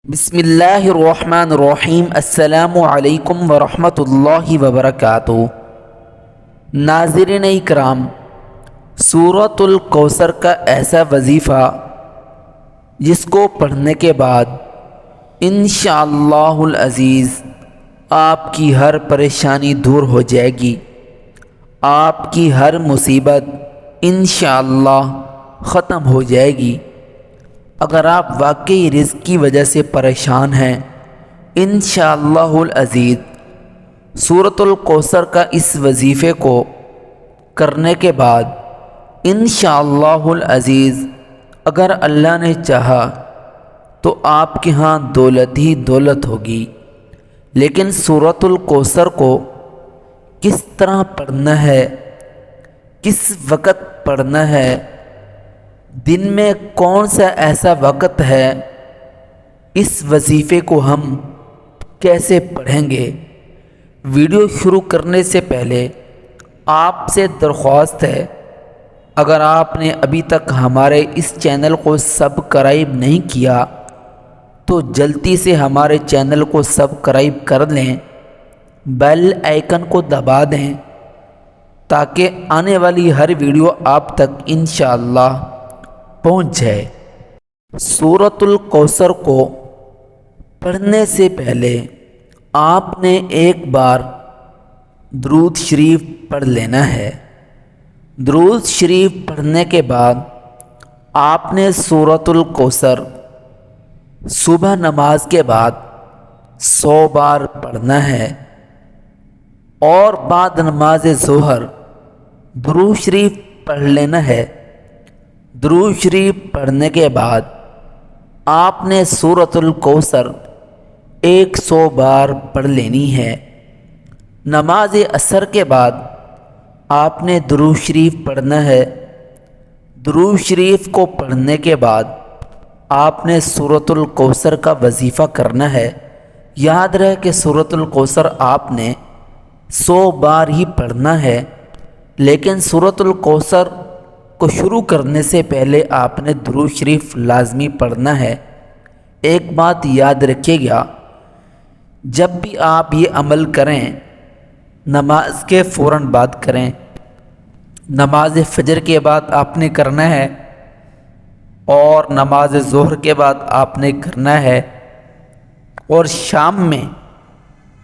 بسم اللہ الرحمن الرحیم۔ السلام علیکم ورحمۃ اللہ وبرکاتہ۔ ناظرین اکرام، سورۃ الکوثر کا ایسا وظیفہ جس کو پڑھنے کے بعد انشاءاللہ العزیز آپ کی ہر پریشانی دور ہو جائے گی، آپ کی ہر مصیبت انشاءاللہ ختم ہو جائے گی۔ اگر آپ واقعی رزق کی وجہ سے پریشان ہیں، انشاءاللہ العزیز سورۃ الکوثر کا اس وظیفے کو کرنے کے بعد انشاءاللہ العزیز اگر اللہ نے چاہا تو آپ کے ہاں دولت ہی دولت ہوگی۔ لیکن سورۃ الکوثر کو کس طرح پڑھنا ہے، کس وقت پڑھنا ہے، دن میں کون سا ایسا وقت ہے، اس وظیفے کو ہم کیسے پڑھیں گے؟ ویڈیو شروع کرنے سے پہلے آپ سے درخواست ہے، اگر آپ نے ابھی تک ہمارے اس چینل کو سبسکرائب نہیں کیا تو جلدی سے ہمارے چینل کو سبسکرائب کر لیں، بیل آئیکن کو دبا دیں تاکہ آنے والی ہر ویڈیو آپ تک انشاءاللہ پہنچ جائے۔ سورۃ الکوثر کو پڑھنے سے پہلے آپ نے ایک بار درود شریف پڑھ لینا ہے۔ درود شریف پڑھنے کے بعد آپ نے سورۃ الکوثر صبح نماز کے بعد 100 بار پڑھنا ہے، اور بعد نماز ظہر درود شریف پڑھ لینا ہے۔ درود شریف پڑھنے کے بعد آپ نے سورۃ الکوثر 100 بار پڑھ لینی ہے۔ نماز عصر کے بعد آپ نے درود شریف پڑھنا ہے۔ درود شریف کو پڑھنے کے بعد آپ نے سورۃ الکوثر کا وظیفہ کرنا ہے۔ یاد رہے کہ سورۃ الکوثر آپ نے 100 بار ہی پڑھنا ہے، لیکن سورۃ الکوثر کو شروع کرنے سے پہلے آپ نے درود شریف لازمی پڑھنا ہے۔ ایک بات یاد رکھیے گا، جب بھی آپ یہ عمل کریں نماز کے فوراً بعد کریں۔ نماز فجر کے بعد آپ نے کرنا ہے، اور نماز ظہر کے بعد آپ نے کرنا ہے، اور شام میں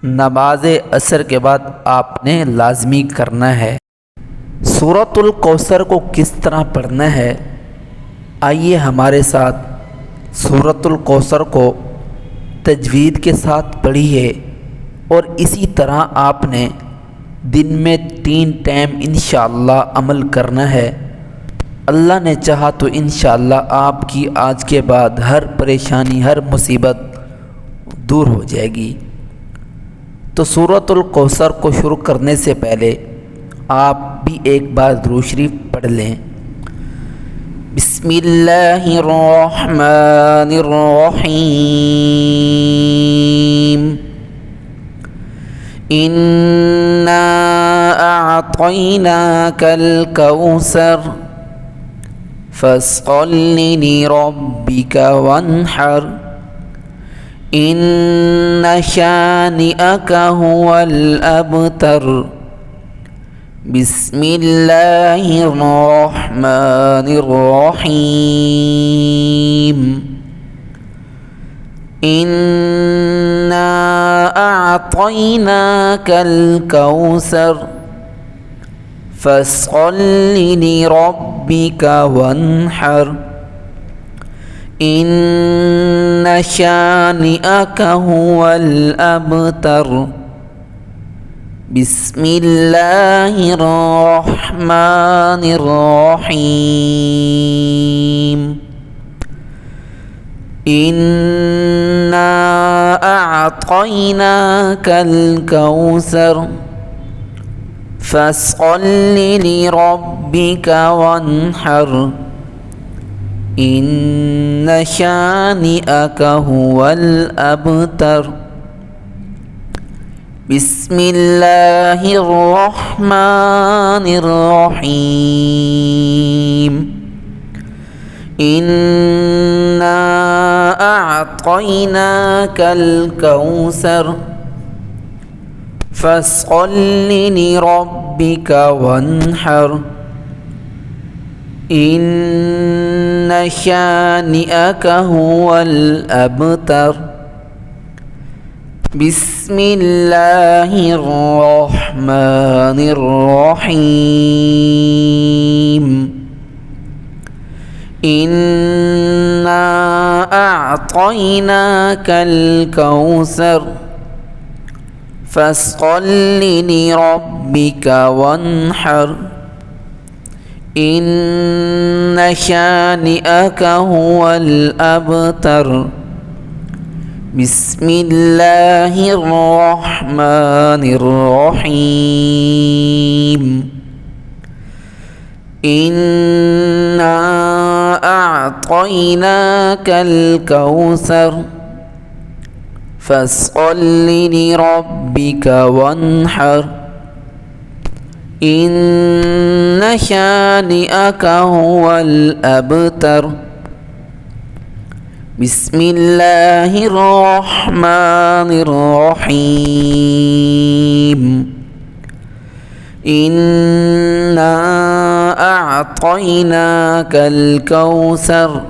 نماز عصر کے بعد آپ نے لازمی کرنا ہے۔ سورۃ الکوثر کو کس طرح پڑھنا ہے، آئیے ہمارے ساتھ سورۃ الکوثر کو تجوید کے ساتھ پڑھیے، اور اسی طرح آپ نے دن میں 3 ٹائم انشاءاللہ عمل کرنا ہے۔ اللہ نے چاہا تو انشاءاللہ آپ کی آج کے بعد ہر پریشانی، ہر مصیبت دور ہو جائے گی۔ تو سورۃ الکوثر کو شروع کرنے سے پہلے آپ بھی ایک بار درود شریف پڑھ لیں۔ بسم اللہ الرحمن الرحیم۔ انا اعطیناک الکوثر فصل لربک وانحر ان شانئک هو الابتر۔ بسم اللہ الرحمن الرحیم۔ انا اعطیناک الکوثر فصل لربک وانحر ان شانئک هو الابتر۔ بسم اللہ الرحمن الرحیم۔ انا اعطیناک الکوثر فصل لربک وانحر ان شانئک هو الابتر۔ بسم اللہ الرحمن الرحیم۔ انا أعطيناك الكوثر فاصل لربك وانحر إن شانئك هو الأبتر. بسم الله الرحمن الرحيم. إنا أعطيناك الكوثر فاصل لربك وانحر إن شانئك هو الأبتر. بسم الله الرحمن الرحيم. إنا أعطيناك الكوثر فاصل لربك وانحر إن شانئك هو الأبتر. بسم الله الرحمن الرحيم. إنا أعطيناك الكوثر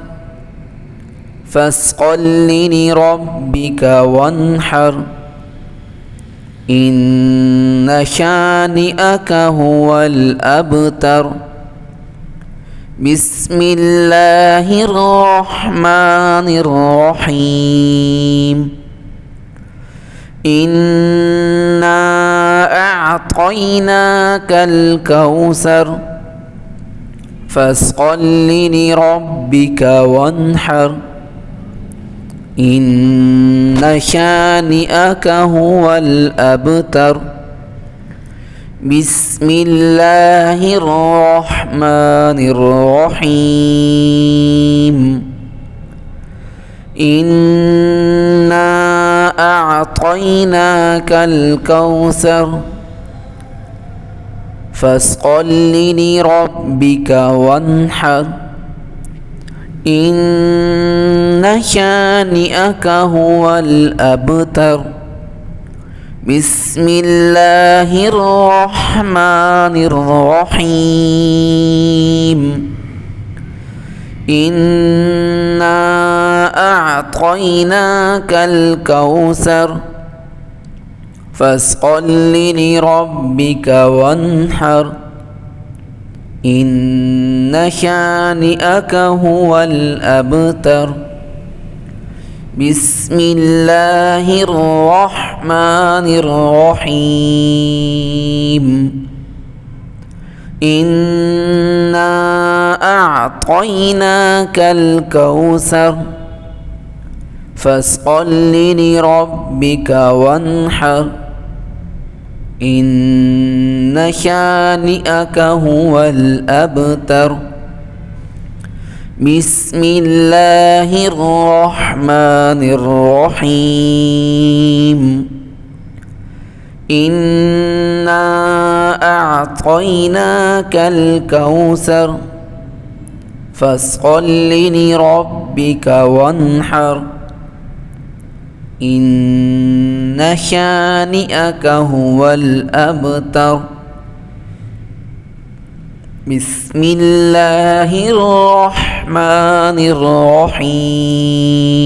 فاصل لربك وانحر إن شانئك هو الأبتر. بسم الله الرحمن الرحيم. إنا أعطيناك الكوثر فاصل لربك وانحر إن شانئك هو الأبتر. بسم الله الرحمن الرحيم. إنا أعطيناك الكوثر فاصل لربك وانحر إن شانئك هو الأبتر. بسم الله الرحمن الرحيم. إنا أعطيناك الكوثر فاصل لربك وانحر إن شانئك هو الأبتر. بسم الله الرحمن الرحيم. إنا أعطيناك الكوثر فاصل لربك وانحر إن شانئك هو الأبتر. بسم الله الرحمن الرحيم. إنا أعطيناك الكوثر فاصل لربك وانحر إن شانئك هو الأبتر. بسم الله الرحمن الرحيم.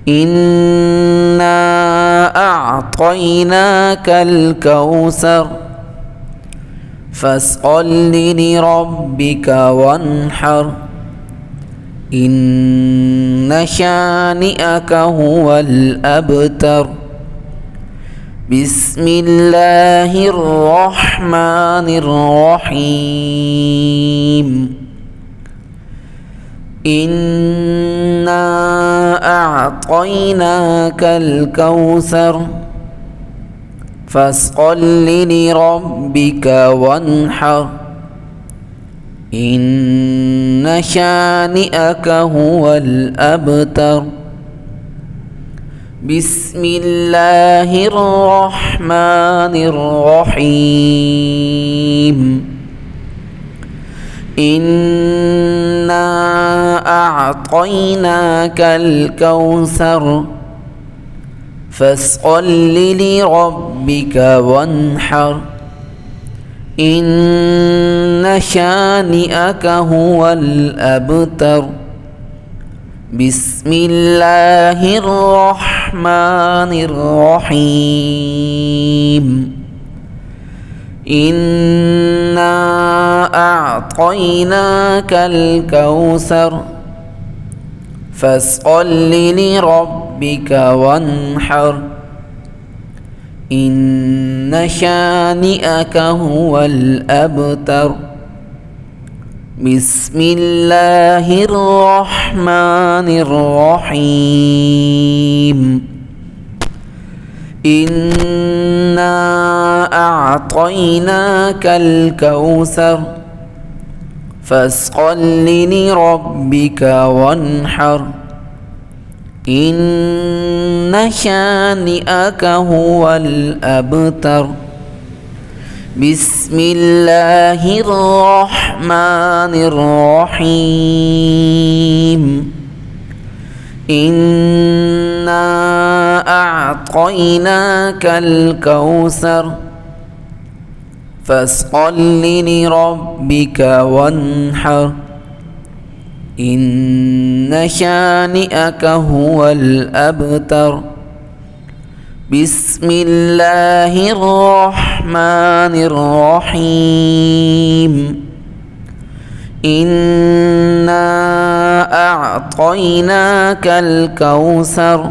إنا أعطيناك الكوثر فاصل لربك وانحر إن شانئك هو الأبتر. بسم الله الرحمن الرحيم. إنا أعطيناك الكوثر فاصل لربك وانحر إن شانئك هو الأبتر. بسم الله الرحمن الرحيم. إنا أعطيناك الكوثر فاصل لربك وانحر إن شانئك هو الأبتر. بسم الله الرحمن الرحيم. إنا أعطيناك الكوثر فاصل لربك وانحر إن شانئك هو الأبتر. بسم الله الرحمن الرحيم. إنا أعطيناك الكوثر فاصل لربك وانحر إن شانئك هو الأبتر. بسم الله الرحمن الرحيم. إنا أعطيناك الكوثر فاصل لربك وانحر إن شانئك هو الأبتر. بسم الله الرحمن الرحيم. إنا أعطيناك الكوثر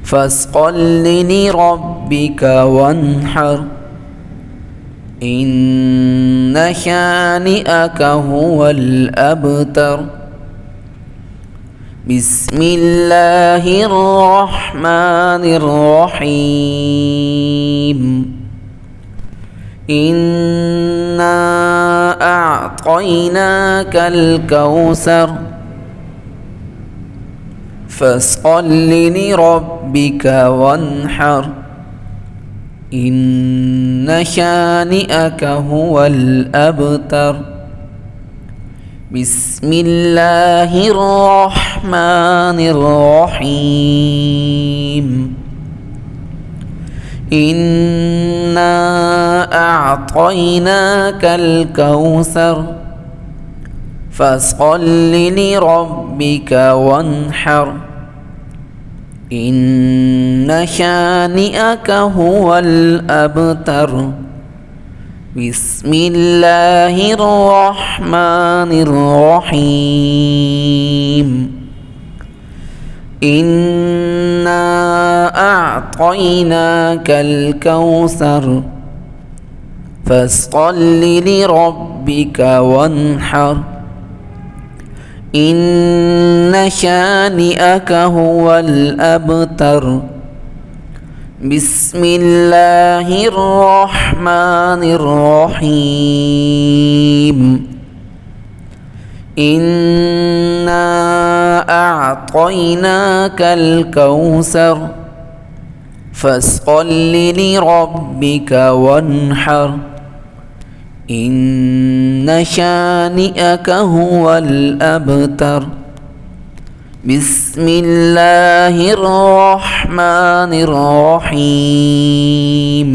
فاصل لربك وانحر إن شانئك هو الأبتر. بسم الله الرحمن الرحيم. إنا أعطيناك الكوثر فاصل لربك وانحر إن شانئك هو الأبتر. بسم الله الرحمن الرحيم. إنا أعطيناك الكوثر فاصل لربك وانحر إن شانئك هو الأبتر. بسم الله الرحمن الرحيم. إنا أعطيناك الكوثر فاصل لربك وانحر إن شانئك هو الأبتر. بسم الله الرحمن الرحيم. إنا أعطيناك الكوثر فاصل لربك وانحر إن شانئك هو الأبتر. بسم الله الرحمن الرحيم.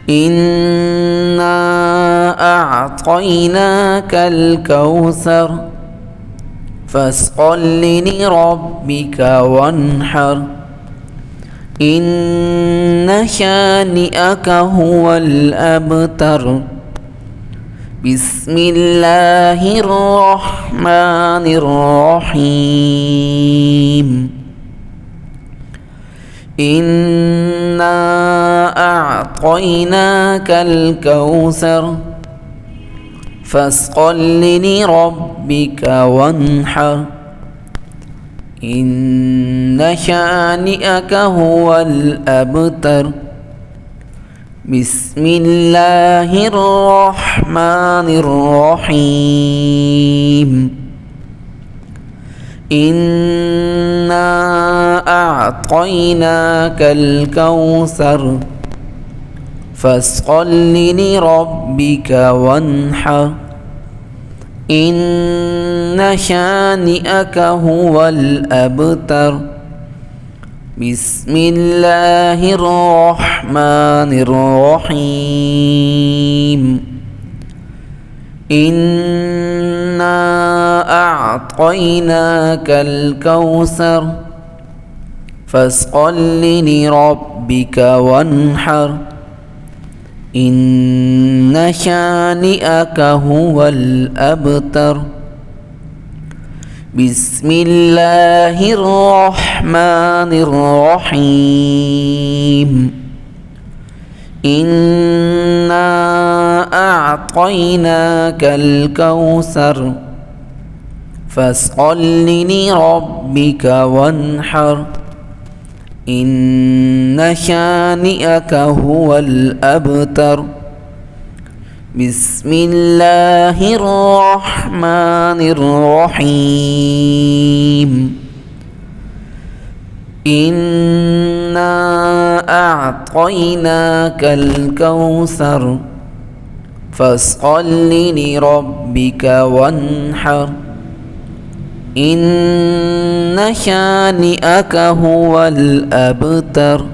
إنا أعطيناك الكوثر فاصل لربك وانحر إن شانئك هو الأبتر. بسم الله الرحمن الرحيم. إنا أعطيناك الكوثر فاصل لربك وانحر إن شانئك هو الأبتر. بسم الله الرحمن الرحيم. إنا أعطيناك الكوثر فاصل لربك وانحر إن شانئك هو الأبتر بسم الله الرحمن الرحيم إنا أعطيناك الكوثر فاصل لربك وانحر إن شانئك هو الأبتر بسم الله الرحمن الرحيم إنا أعطيناك الكوثر فاصل لربك وانحر إن شانئك هو الأبتر بسم الله الرحمن الرحيم إنا أعطيناك الكوثر فاصل لربك وانحر إن شانئك هو الأبتر.